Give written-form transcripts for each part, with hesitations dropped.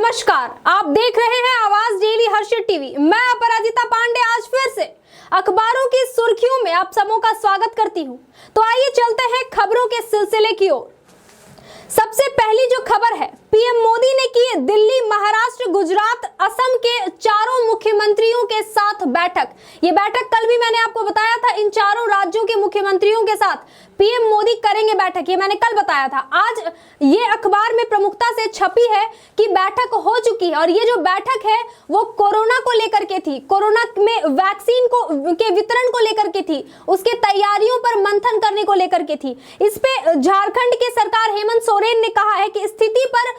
नमस्कार, आप देख रहे हैं आवाज डेली हर्षित टीवी। मैं अपराजिता पांडे आज फिर से अखबारों की सुर्खियों में आप सबों का स्वागत करती हूं। तो आइए चलते हैं खबरों के सिलसिले की ओर। सबसे पहली जो खबर है, पीएम मोदी ने की दिल्ली, महाराष्ट्र, गुजरात, असम के चारों मुख्यमंत्रियों के साथ बैठक। ये बैठक कल भी मैंने आपको बताया था, इन चारों राज्यों के मुख्यमंत्रियों के साथ पीएम मोदी करेंगे बैठक, ये मैंने कल बताया था। आज ये अखबार में प्रमुखता से छपी है कि बैठक हो चुकी है और ये जो बैठक है वो कोरोना को लेकर के थी, कोरोना में वैक्सीन के वितरण को लेकर के थी, उसके तैयारियों पर मंथन करने को लेकर के थी। इस पे झारखंड के सरकार हेमंत सोरेन ने कहा है कि स्थिति पर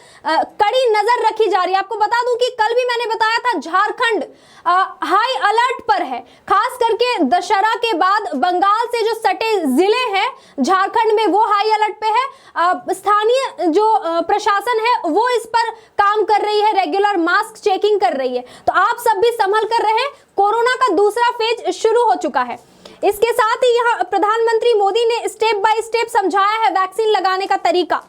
कड़ी नजर रखी जा रही है। आपको बता दूं कि कल भी मैंने बताया था झारखंड हाई अलर्ट पर है, खास करके दशहरा के बाद बंगाल से जो सटे जिले हैं झारखंड में वो हाई अलर्ट पे है। स्थानीय जो प्रशासन है वो इस पर काम कर रही है, रेगुलर मास्क चेकिंग कर रही है। तो आप सब भी संभल कर रहे, कोरोना का दूसरा फेज शुरू हो चुका है। इसके साथ ही यहाँ प्रधानमंत्री मोदी ने स्टेप बाय स्टेप समझाया है वैक्सीन लगाने का तरीका।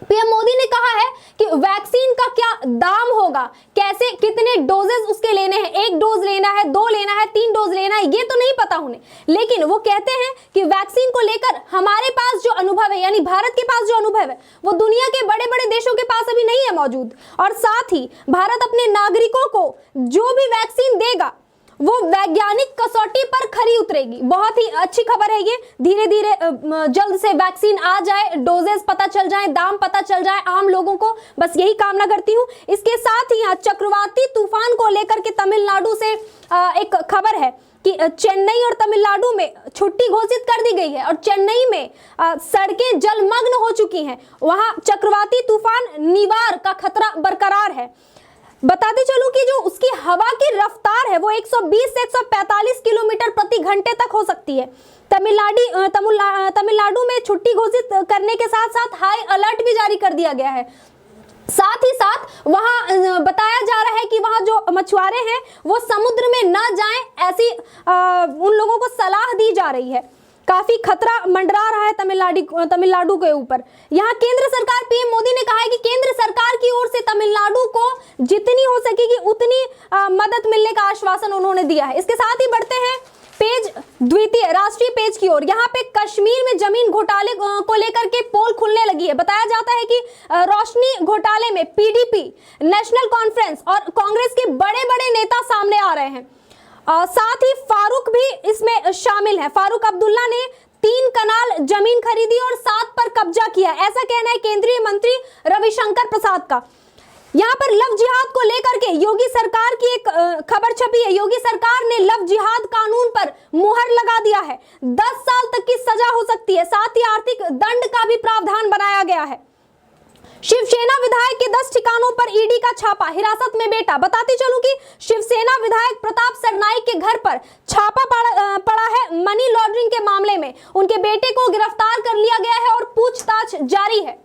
पीएम मोदी ने कहा है कि वैक्सीन का क्या दाम होगा, कैसे कितने डोजेस उसके लेने हैं, 1 डोज लेना है, 2 लेना है, 3 डोज लेना है, ये तो नहीं पता उन्हें। लेकिन वो कहते हैं कि वैक्सीन को लेकर हमारे पास जो अनुभव है, यानी भारत के पास जो अनुभव है वो दुनिया के बड़े बड़े देशों के पास अभी नहीं है मौजूद। और साथ ही भारत अपने नागरिकों को जो भी वैक्सीन देगा वो वैज्ञानिक कसौटी पर खरी उतरेगी। बहुत ही अच्छी खबर है ये। धीरे धीरे जल्द से वैक्सीन आ जाए, डोजेस पता चल जाए, दाम पता चल जाए आम लोगों को, बस यही कामना करती हूँ। इसके साथ ही यहाँ चक्रवाती तूफान को लेकर के तमिलनाडु से एक खबर है कि चेन्नई और तमिलनाडु में छुट्टी घोषित कर दी गई है और चेन्नई में सड़कें जलमग्न हो चुकी हैं। वहां चक्रवाती तूफान निवार का खतरा बरकरार है। बताते चलूं कि जो उसकी हवा की रफ्तार है वो 120 से 145 किलोमीटर प्रति घंटे तक हो सकती है। तमिलनाडु में छुट्टी घोषित करने के साथ साथ हाई अलर्ट भी जारी कर दिया गया है। साथ ही साथ वहां बताया जा रहा है कि वहां जो मछुआरे हैं वो समुद्र में न जाएं, ऐसी उन लोगों को सलाह दी जा रही है। काफी खतरा मंडरा रहा है तमिलनाडु के ऊपर। यहाँ केंद्र सरकार, पीएम मोदी ने कहा है कि केंद्र सरकार की ओर से तमिलनाडु को जितनी हो सकेगी उतनी मदद मिलने का आश्वासन उन्होंने दिया है। इसके साथ ही बढ़ते हैं पेज द्वितीय राष्ट्रीय पेज की ओर। यहाँ पे कश्मीर में जमीन घोटाले को लेकर के पोल खुलने लगी है। बताया जाता है कि रोशनी घोटाले में पीडीपी, नेशनल कॉन्फ्रेंस और कांग्रेस के बड़े बड़े नेता सामने आ रहे हैं। साथ ही फारूक भी इसमें शामिल है। फारूक अब्दुल्ला ने 3 कनाल जमीन खरीदी और 7 पर कब्जा किया, ऐसा कहना है केंद्रीय मंत्री रविशंकर प्रसाद का। यहाँ पर लव जिहाद को लेकर के योगी सरकार की एक खबर छपी है। योगी सरकार ने लव जिहाद कानून पर मुहर लगा दिया है। 10 साल तक की सजा हो सकती है, साथ ही आर्थिक दंड का भी प्रावधान बनाया गया है। शिवसेना विधायक के 10 ठिकानों पर ईडी का छापा, हिरासत में बेटा। बताते चलूं कि शिवसेना विधायक प्रताप सरनाईक के घर पर छापा पड़ा है मनी लॉन्ड्रिंग के मामले में। उनके बेटे को गिरफ्तार कर लिया गया है और पूछताछ जारी है।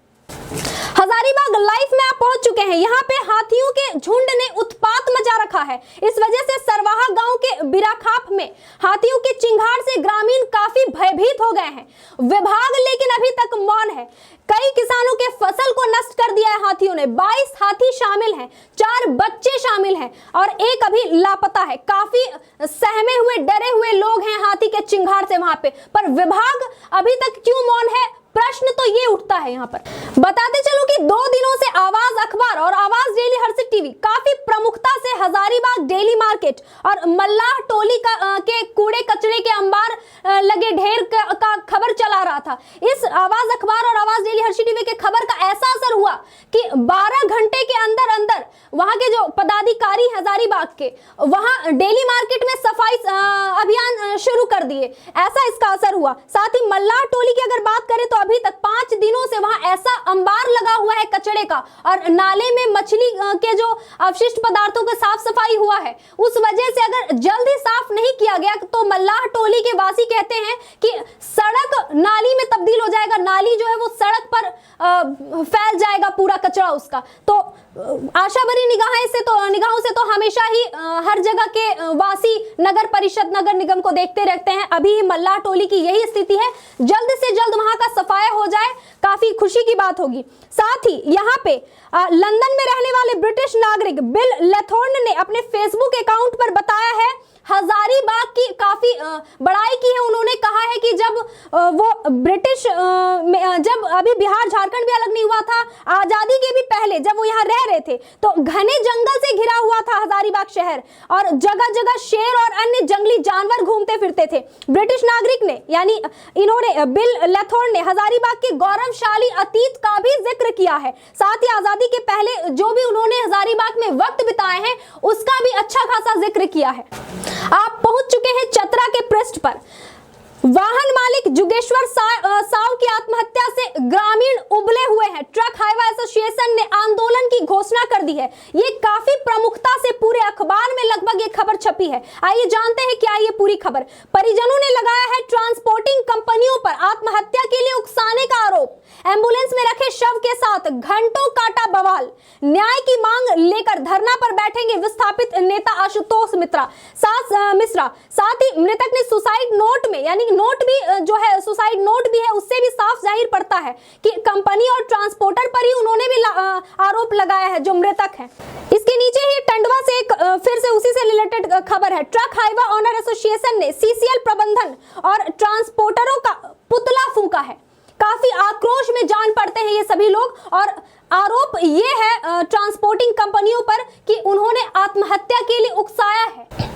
हजारीबाग लाइव में आप पहुंच चुके हैं। यहाँ पे हाथियों के झुंड ने उत्पात मचा रखा है। इस वजह से सरवाहा गांव के बिराखाप में हाथियों के चिंगार से ग्रामीण काफी भयभीत हो गए हैं। विभाग लेकिन अभी तक मौन है। कई किसानों के फसल को नष्ट कर दिया है हाथियों ने। 22 हाथी शामिल हैं, 4 बच्चे शामिल हैं और एक अभी लापता है। काफी सहमे हुए, डरे हुए लोग हैं हाथी के चिंगार से वहां पे, पर विभाग अभी तक क्यों मौन है, प्रश्न तो ये उठता है। यहाँ पर बताते चलो कि 2 दिनों से आवाज अखबार और आवाज डेली हर्षित टीवी काफी प्रमुखता से हजारीबाग डेली मार्केट और मल्लाह टोली के कूड़े कचरे के अंबार लगे ढेर का खबर चला रहा था। इस आवाज अखबार और आवाज डेली हर्षित टीवी के खबर का ऐसा असर हुआ कि 12 घंटे के अंदर अंदर वहां के जो पदाधिकारी हजारीबाग के वहां डेली मार्केट में सफाई अभियान शुरू कर दिए, ऐसा इसका असर हुआ। साथ ही मल्लाह टोली की अगर बात करें तो अभी तक 5 दिनों से वहां ऐसा अंबार लगा हुआ है कचरे का और नाले में मछली के जो अवशिष्ट पदार्थों का साफ सफाई हुआ है, उस वजह से अगर जल्दी साफ नहीं किया गया तो मल्लाह टोली के वासी कहते हैं कि सड़क नाली में तब्दील हो जाएगा। नाली जो है वो सड़क पर फैल जाएगा पूरा कचरा उसका। तो आशा भरी नजरी निगाहों से तो हमेशा ही हर जगह के वासी नगर परिषद नगर निगम को देखते रहते हैं। अभी मल्लाह टोली की यही स्थिति है, जल्द से जल्द वहां का सफाया हो जाए, काफी खुशी की बात होगी। साथ ही यहाँ पे लंदन में रहने वाले ब्रिटिश नागरिक बिल लेथोर्न ने अपने फेसबुक अकाउंट पर बताया है, हजारीबाग की काफी बड़ाई की है। उन्होंने कहा है कि जब वो ब्रिटिश जब अभी बिहार झारखंड भी अलग नहीं हुआ था, आजादी के भी पहले जब वो यहाँ रह रहे थे, तो घने जंगल से घिरा हुआ था हजारीबाग शहर और जगह जगह शेर और अन्य जंगली जानवर घूमते फिरते थे। ब्रिटिश नागरिक ने यानी इन्होंने बिल लेथोर्न ने हजारीबाग के गौरवशाली अतीत का भी जिक्र किया है। साथ ही आजादी के पहले जो भी उन्होंने हजारीबाग में वक्त बिताए हैं उसका भी अच्छा खासा जिक्र किया है। आप पहुंच चुके हैं चतरा के पृष्ठ पर। वाहन मालिक जुगेश्वर साव की आत्महत्या से ग्रामीण उबले हुए हैं। ट्रक हाईवे एसोसिएशन ने आंदोलन की घोषणा कर दी है। ये काफी प्रमुखता से पूरे अखबार में लगभग ये खबर छपी है। आइए जानते हैं क्या ये पूरी खबर। परिजनों ने लगाया है ट्रांसपोर्टिंग कंपनियों पर आत्महत्या के लिए उकसाने का आरोप। एम्बुलेंस में रखे शव के साथ घंटों काटा बवाल। न्याय की मांग लेकर धरना पर बैठेंगे विस्थापित नेता आशुतोष मिश्रा। साथ ही मृतक ने सुसाइड नोट में यानी नोट भी जो है सुसाइड नोट भी है, उससे भी साफ जाहिर पड़ता है कि कंपनी और ट्रांसपोर्टर पर ही उन्होंने भी आरोप लगाया है जो मृतक है। इसके नीचे ही टंडवा से एक फिर से उसी से रिलेटेड खबर है। ट्रक हाईवे ऑनर एसोसिएशन ने सीसीएल प्रबंधन और ट्रांसपोर्टरों का पुतला फूंका है। काफी आक्रोश में जान पड़ते हैं ये सभी लोग और आरोप ये है ट्रांसपोर्टिंग कंपनियों पर कि उन्होंने आत्महत्या के लिए उकसाया है।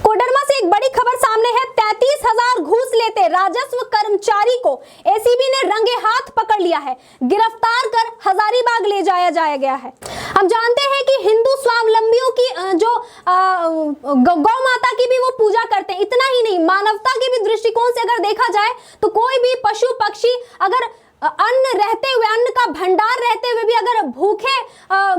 कोडरमा से एक बड़ी खबर सामने है। 33,000 घूस लेते राजस्व कर्मचारी को एसीबी ने रंगे हाथ पकड़ लिया है। गिरफ्तार कर हजारीबाग ले जाया गया है। हम जानते हैं कि हिंदू स्वावलंबियों की जो गौ माता की भी वो पूजा करते हैं। इतना ही नहीं, मानवता के भी दृष्टिकोण से अगर देखा जाए तो कोई भी पशु पक्षी अगर अन्न रहते हुए, अन्न का भंडार रहते हुए भी अगर भूखे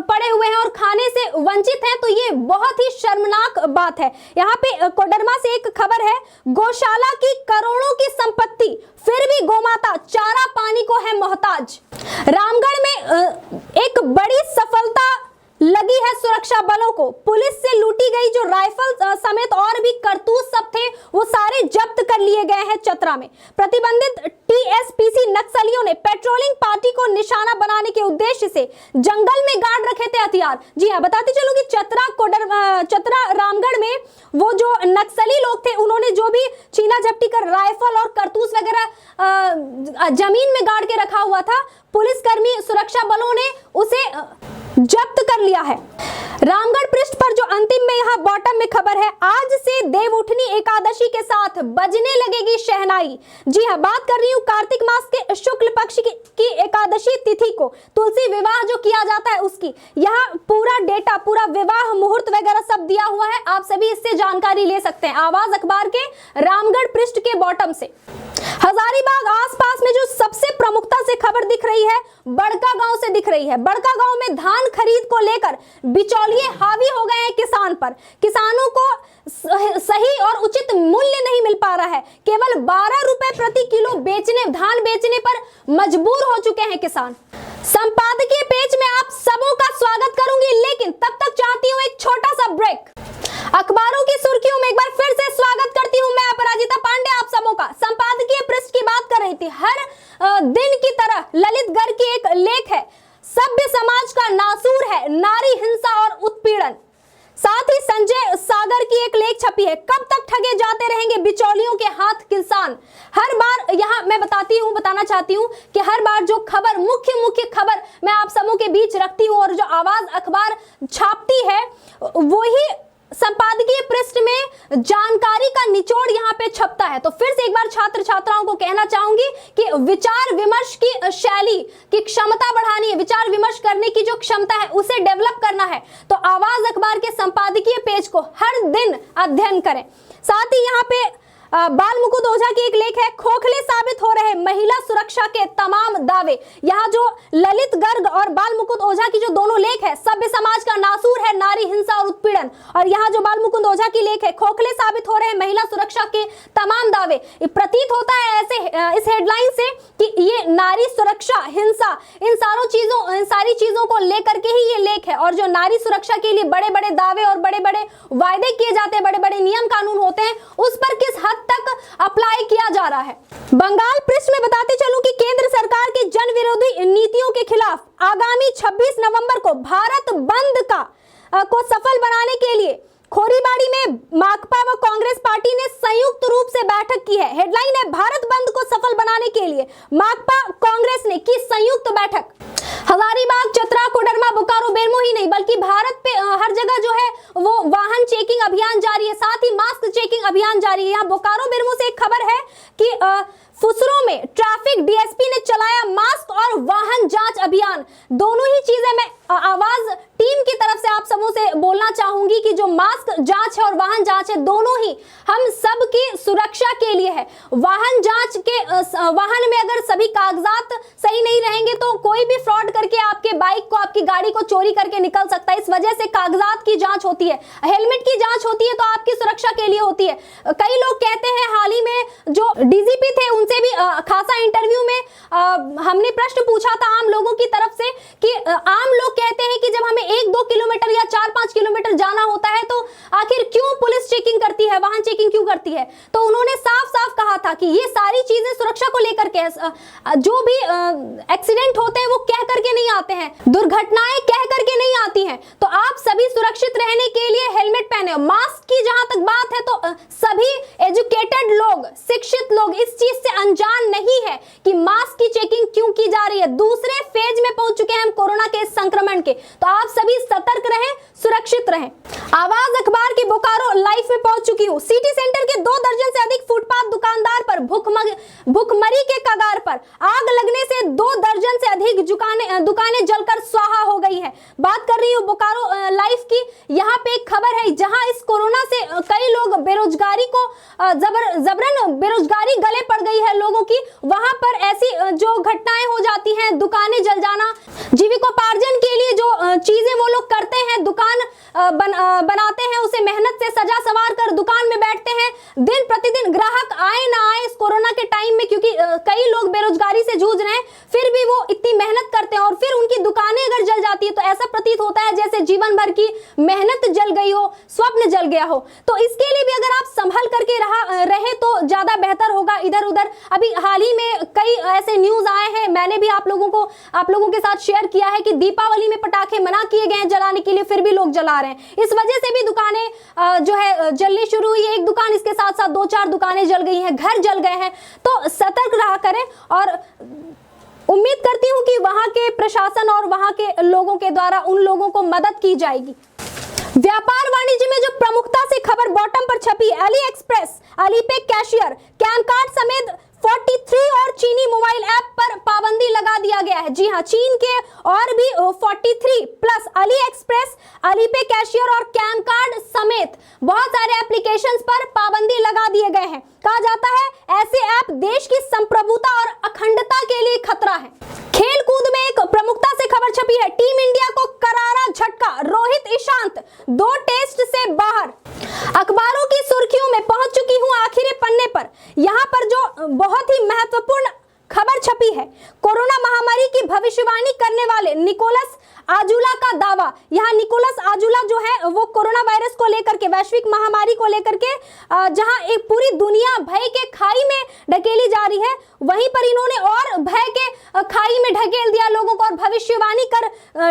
पड़े हुए हैं और खाने से वंचित हैं तो ये बहुत ही शर्मनाक बात है। यहाँ पे कोडरमा से एक खबर है। गौशाला की करोड़ों की संपत्ति फिर भी गौमाता चारा पानी को है मोहताज। रामगढ़ में एक बड़ी सफलता लगी है सुरक्षा बलों को। पुलिस से लूटी गई जो राइफल समेत और भी कारतूस सब थे वो सारे जब्त कर लिए गए हैं चतरा में। प्रतिबंधित टीएसपीसी नक्सलियों ने पेट्रोलिंग पार्टी को निशाना बनाने के उद्देश्य से जंगल में गाड़ रखे थे हथियार। जी हाँ, बताती चलूं कि चतरा रामगढ़ में वो जो नक्सली लोग थे उन्होंने जो भी छीना झपटी कर राइफल और कारतूस वगैरह जमीन में गाड़ के रखा हुआ था, पुलिसकर्मी सुरक्षा बलों ने उसे जब्त कर लिया है। रामगढ़ पृष्ठ पर जो अंतिम में यहाँ बॉटम में खबर है, आज से देवउठनी एकादशी के साथ बजने लगेगी शहनाई। जी हाँ, बात कर रही हूँ कार्तिक मास के शुक्ल पक्ष की एकादशी तिथि को तुलसी विवाह जो किया जाता है उसकी। यहाँ पूरा डेटा, पूरा विवाह मुहूर्त वगैरह सब दिया हुआ है, आप सभी इससे जानकारी ले सकते हैं। आवाज अखबार के रामगढ़ पृष्ठ के बॉटम से। हजारीबाग आसपास में जो सबसे प्रमुखता से खबर दिख रही है बड़का गांव से दिख रही है। बड़का गांव में धान खरीद को लेकर बिचौलिए हावी हो गए हैं किसान पर। किसानों को सही और उचित मूल्य नहीं मिल पा रहा है। केवल 12 रुपए प्रति किलो धान बेचने पर मजबूर हो चुके हैं किसान। संपादकीय पेज में आप सबों का स्वागत करूंगी, लेकिन तब तक चाहती हूं एक छोटा सा ब्रेक। अखबारों की सुर्खियों में एक बार फिर से स्वागत करती हूं मैं अपराजिता पांडे आप सबों का। संपादकीय पृष्ठ की बात कर रही थी। हर दिन की तरह ललित गर्ग की एक लेख है, सभ्य समाज का नासूर है नारी हिंसा और उत्पीड़न। साथ ही संजय सागर की एक लेख छपी है, कब तक ठगे जाते रहेंगे बिचौलियों के हाथ किसान। हर बार यहाँ मैं बताना चाहती हूँ कि हर बार जो खबर मुख्य खबर मैं आप सबों के बीच रखती हूँ और जो आवाज अखबार छापती है वही संपादकीय पृष्ठ में जानकारी का निचोड़ यहाँ पे छपता है। तो फिर से एक बार छात्र छात्राओं को कहना चाहूंगी कि विचार विमर्श की शैली की क्षमता बढ़ानी है, विचार विमर्श करने की जो क्षमता है उसे डेवलप करना है तो आवाज अखबार के संपादकीय पेज को हर दिन अध्ययन करें। साथ ही यहाँ पे बाल मुकुंद ओझा की एक लेख है, खोखले साबित हो रहे महिला सुरक्षा के तमाम दावे। यहाँ जो ललित गर्ग और बाल मुकुंद ओझा की जो दोनों लेख है, सभ्य समाज का नासूर है नारी हिंसा और उत्पीड़न, और यहाँ जो बाल मुकुंद ओझा की लेख है, खोखले साबित हो रहे महिला सुरक्षा के तमाम दावे। प्रतीत होता है ऐसे इस हेडलाइन से कि ये नारी सुरक्षा, हिंसा, इन सारी चीजों को लेकर के ही ये लेख है, और जो नारी सुरक्षा के लिए बड़े बड़े दावे और बड़े बड़े वायदे किए जाते हैं, बड़े बड़े नियम कानून होते हैं, उस पर किस हद तक अप्लाई किया जा रहा है। बंगाल पृष्ठ में बताते चलूं कि केंद्र सरकार की जन विरोधी नीतियों के खिलाफ आगामी 26 नवंबर को भारत बंद को सफल बनाने के लिए खोरीबाड़ी में माकपा व कांग्रेस पार्टी ने संयुक्त रूप से बैठक की है। हेडलाइन है, भारत बंद को सफल बनाने के लिए माकपा कांग्रेस ने की संयुक्त बैठक। हजारीबाग, चतरा, कोडरमा, बोकारो, बेरमो ही नहीं बल्कि भारत पे हर जगह जो है वो वाहन चेकिंग अभियान जारी है, साथ ही मास्क चेकिंग अभियान जारी है। यहाँ बोकारो बेरमो से एक खबर है कि फुसरों में ट्रैफिक डीएसपी ने चलाया मास्क और वाहन जांच अभियान। दोनों ही चीजें मैं आवाज टीम की तरफ से आप सबों से बोलना चाहूंगी कि जो मास्क जांच है और वाहन जांच है, दोनों ही हम सब की सुरक्षा के लिए है। वाहन जांच के वाहन में अगर सभी कागजात सही नहीं रहेंगे तो कोई भी फ्रॉड करके आपके बाइक को, आपकी गाड़ी को चोरी करके निकल सकता है। इस वजह से कागजात की जांच होती है, हेलमेट की जांच होती है, तो आपकी सुरक्षा के लिए होती है। कई लोग कहते हैं, हाल ही में जो डीजीपी थे उनसे भी खासा इंटरव्यू में हमने प्रश्न पूछा था आम लोगों की तरफ से कि आम लोग कहते हैं कि जब हमें 1-2 किलोमीटर या 4-5 किलोमीटर जाना होता है तो आखिर क्यों पुलिस चेकिंग करती है, वाहन चेकिंग क्यों करती है? तो उन्होंने साफ साफ कहा था कि ये सारी चीजें सुरक्षा को लेकर के, जो भी एक्सीडेंट होते हैं वो कह करके नहीं आते हैं, दुर्घटनाएं कह करके नहीं आती हैं। तो आप सभी सुरक्षित रहने के लिए हेलमेट पहने। मास्क की जहां तक बात है तो सभी एजुकेटेड लोग, शिक्षित लोग इस चीज से अनजान नहीं है कि मास्क की चेकिंग क्यों की जा रही है। दूसरे फेज में पहुंच चुके हैं हम कोरोना के संक्रमण के, तो आप सभी सतर्क रहें, सुरक्षित रहें। आवाज अखबार की बोकारो लाइव में पहुंच चुकी हूं। सिटी सेंटर के 2 दर्जन से अधिक फुटपाथ दुकानदार पर भुखमरी के कगार पर, आग लगने से 2 दर्जन से अधिक दुकानें जलकर स्वाहा हो गई है। बात कर रही हूं बोकारो लाइव की। यहाँ पे एक खबर है, जहां इस कोरोना से कई लोग बेरोजगारी को जबरन बेरोजगारी गले पड़ गई है लोगों की, वहां पर ऐसी जो घटनाएं हो जाती हैं, दुकानें जल जाना, जीविकोपार्जन के लिए जो चीजें वो लोग करते हैं, दुकान बनाते हैं, उसे मेहनत से सजा संवार कर दुकान में बैठते हैं, दिन प्रतिदिन ग्राहक आए ना आए इस कोरोना के टाइम में, क्योंकि कई लोग बेरोजगारी से जूझ रहे हैं, फिर भी वो इतनी मेहनत करते हैं और फिर उनकी दुकानें अगर जल जाती है तो ऐसा प्रतीत होता है जैसे जीवन भर की मेहनत जल गई हो, स्वप्न जल गया हो। तो इसके लिए भी अगर आप संभल करके रहे तो ज्यादा बेहतर होगा। इधर उधर अभी हाल ही में कई ऐसे न्यूज आए हैं, मैंने भी आप लोगों के साथ शेयर किया है कि दीपावली में पटाखे मना किए गए हैं जलाने के लिए, फिर भी लोग जला रहे हैं। इस वजह से भी दुकानें जो है जलनी शुरू हुई है। एक दुकान इसके साथ साथ 2-4 दुकानें जल गई हैं, घर जल गए हैं। तो सतर्क रहा करें और उम्मीद करती हूं कि वहां के प्रशासन और वहां के लोगों के द्वारा उन लोगों को मदद की जाएगी। व्यापार वाणिज्य में जो प्रमुखता से खबर बॉटम पर छपी, Ali express, Alipay cashier, pan card समेत 43 और चीनी मोबाइल ऐप पर पाबंदी लगा दिया गया है। जी हां, चीन के और भी 43 plus Ali express, Alipay cashier और पैन कार्ड समेत बहुत सारे एप्लीकेशंस पर पाबंदी लगा दिए गए हैं। कहा जाता है ऐसे ऐप देश की संप्रभुता और अखंडता के लिए खतरा है। खेल कूद में एक प्रमुखता से खबर छपी है, टीम इंडिया को करारा झटका, रोहित ईशांत 2 टेस्ट से बाहर। अखबारों की सुर्खियों में पहुंच चुकी हूं आखिरी पन्ने पर। यहां पर जो बहुत ही महत्वपूर्ण खबर छपी है, कोरोना महामारी की भविष्यवाणी करने वाले निकोलस आजुला का दावा। यहाँ निकोलस आजुला जो है वो कोरोना वायरस को लेकर के, वैश्विक महामारी को लेकर के जहां एक पूरी दुनिया भय के खाई में ढकेली जा रही है, वहीं पर इन्होंने और भय के खाई में ढकेल दिया लोगों को और भविष्यवाणी कर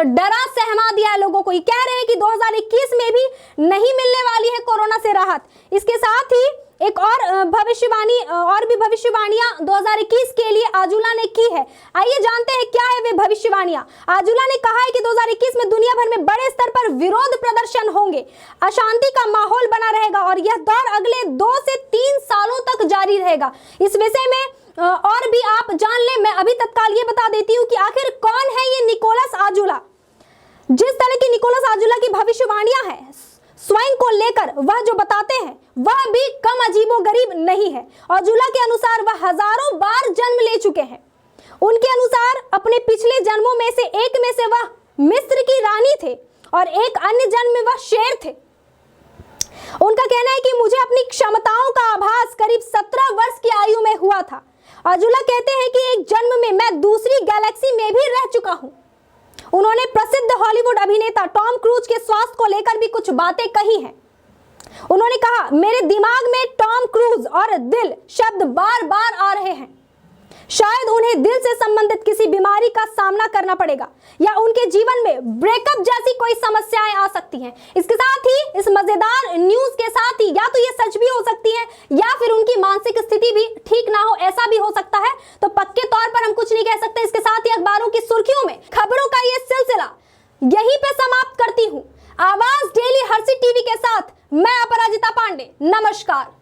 डरा सहमा दिया लोगों को। ये कह रहे हैं कि 2021 में भी नहीं मिलने वाली है कोरोना से राहत। इसके साथ ही एक और भविष्यवाणी और भी भविष्यवाणियां 2021 के लिए आजुला ने की है। आइए जानते हैं क्या है वे भविष्यवाणियां। आजुला ने कहा है कि 2021 में दुनिया भर में बड़े स्तर पर विरोध प्रदर्शन होंगे, अशांति का माहौल बना रहेगा और यह दौर अगले 2 से 3 सालों तक जारी रहेगा। इस विषय में और भी आप जान लें। मैं अभी तत्काल ये बता देती हूँ कि आखिर कौन है ये निकोलस आजुला। जिस तरह की निकोलस आजुला की भविष्यवाणियां हैं, स्वयं को लेकर वह जो बताते हैं वह भी कम अजीबोगरीब नहीं है। औजुला के अनुसार वह हजारों बार जन्म ले चुके हैं। उनके अनुसार अपने पिछले जन्मों में से एक में से वह मिस्र की रानी थे और एक अन्य जन्म में वह शेर थे। उनका कहना है कि मुझे अपनी क्षमताओं का आभास करीब 17 वर्ष की आयु में हुआ था। औजुला कहते हैं कि एक जन्म में मैं दूसरी गैलेक्सी में भी रह चुका हूं। उन्होंने प्रसिद्ध हॉलीवुड अभिनेता टॉम क्रूज के स्वास्थ्य को लेकर भी कुछ बातें कही हैं। उन्होंने कहा, मेरे दिमाग में टॉम क्रूज और दिल शब्द बार बार आ रहे हैं। शायद उन्हें दिल से संबंधित किसी बीमारी का सामना करना पड़ेगा या उनके जीवन में ब्रेकअप जैसी कोई समस्याएं आ सकती हैं। इसके साथ ही इस मजेदार न्यूज के साथ ही या तो ये सच भी हो सकती है या फिर उनकी मानसिक स्थिति भी ठीक ना हो, ऐसा भी हो सकता है। तो पक्के तौर पर हम कुछ नहीं कह सकते। इसके साथ ही अखबारों की सुर्खियों में खबरों का ये सिलसिला यहीं पे समाप्त करती हूँ। आवाज डेली हर्षित टीवी के साथ मैं अपराजिता पांडे। नमस्कार।